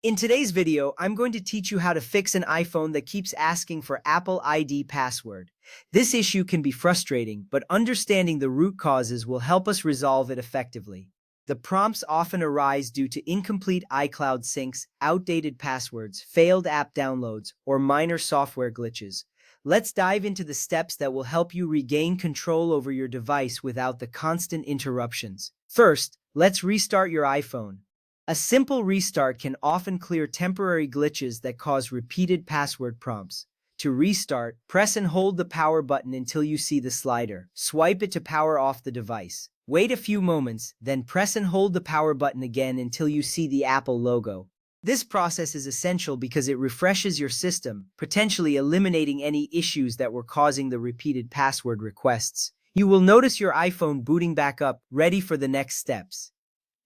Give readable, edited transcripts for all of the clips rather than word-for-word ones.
In today's video, I'm going to teach you how to fix an iPhone that keeps asking for Apple ID password. This issue can be frustrating, but understanding the root causes will help us resolve it effectively. The prompts often arise due to incomplete iCloud syncs, outdated passwords, failed app downloads, or minor software glitches. Let's dive into the steps that will help you regain control over your device without the constant interruptions. First, let's restart your iPhone. A simple restart can often clear temporary glitches that cause repeated password prompts. To restart, press and hold the power button until you see the slider. Swipe it to power off the device. Wait a few moments, then press and hold the power button again until you see the Apple logo. This process is essential because it refreshes your system, potentially eliminating any issues that were causing the repeated password requests. You will notice your iPhone booting back up, ready for the next steps.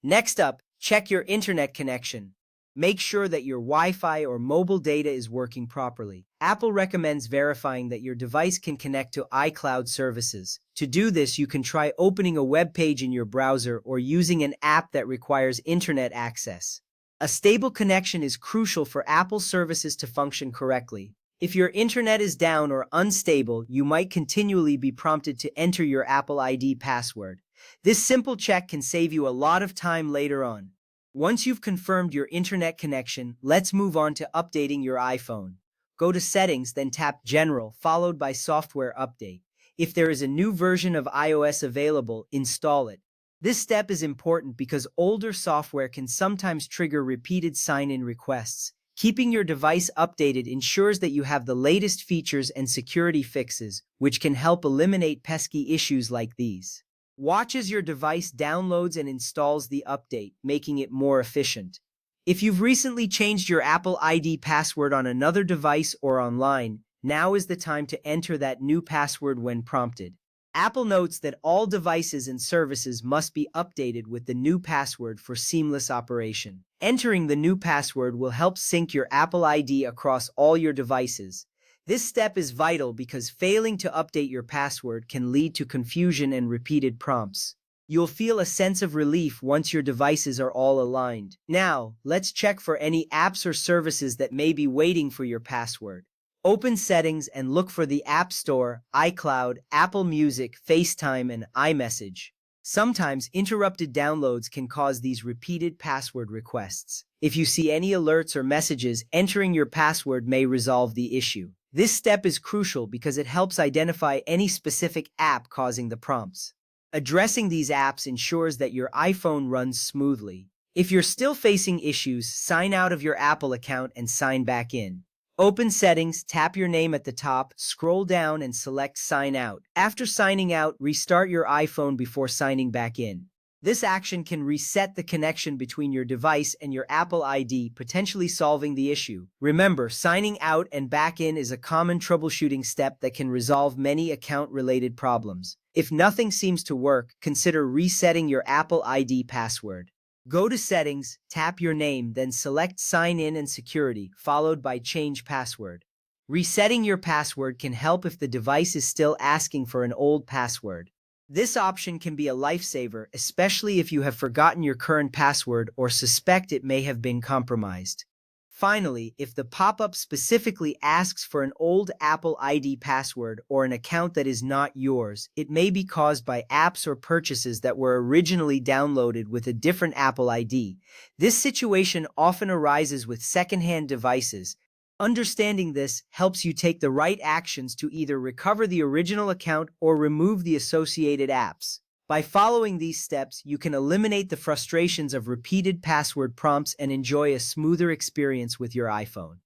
Next up, check your internet connection. Make sure that your Wi-Fi or mobile data is working properly. Apple recommends verifying that your device can connect to iCloud services. To do this, you can try opening a web page in your browser or using an app that requires internet access. A stable connection is crucial for Apple services to function correctly. If your internet is down or unstable, you might continually be prompted to enter your Apple ID password. This simple check can save you a lot of time later on. Once you've confirmed your internet connection, let's move on to updating your iPhone. Go to Settings, then tap General, followed by Software Update. If there is a new version of iOS available, install it. This step is important because older software can sometimes trigger repeated sign-in requests. Keeping your device updated ensures that you have the latest features and security fixes, which can help eliminate pesky issues like these. Watch as your device downloads and installs the update, making it more efficient. If you've recently changed your Apple ID password on another device or online, now is the time to enter that new password when prompted. Apple notes that all devices and services must be updated with the new password for seamless operation. Entering the new password will help sync your Apple ID across all your devices. This step is vital because failing to update your password can lead to confusion and repeated prompts. You'll feel a sense of relief once your devices are all aligned. Now, let's check for any apps or services that may be waiting for your password. Open Settings and look for the App Store, iCloud, Apple Music, FaceTime, and iMessage. Sometimes interrupted downloads can cause these repeated password requests. If you see any alerts or messages, entering your password may resolve the issue. This step is crucial because it helps identify any specific app causing the prompts. Addressing these apps ensures that your iPhone runs smoothly. If you're still facing issues, sign out of your Apple account and sign back in. Open Settings, tap your name at the top, scroll down and select Sign Out. After signing out, restart your iPhone before signing back in. This action can reset the connection between your device and your Apple ID, potentially solving the issue. Remember, signing out and back in is a common troubleshooting step that can resolve many account-related problems. If nothing seems to work, consider resetting your Apple ID password. Go to Settings, tap your name, then select Sign In and Security, followed by Change Password. Resetting your password can help if the device is still asking for an old password. This option can be a lifesaver, especially if you have forgotten your current password or suspect it may have been compromised. Finally, if the pop-up specifically asks for an old Apple ID password or an account that is not yours, it may be caused by apps or purchases that were originally downloaded with a different Apple ID. This situation often arises with second-hand devices. Understanding this helps you take the right actions to either recover the original account or remove the associated apps. By following these steps, you can eliminate the frustrations of repeated password prompts and enjoy a smoother experience with your iPhone.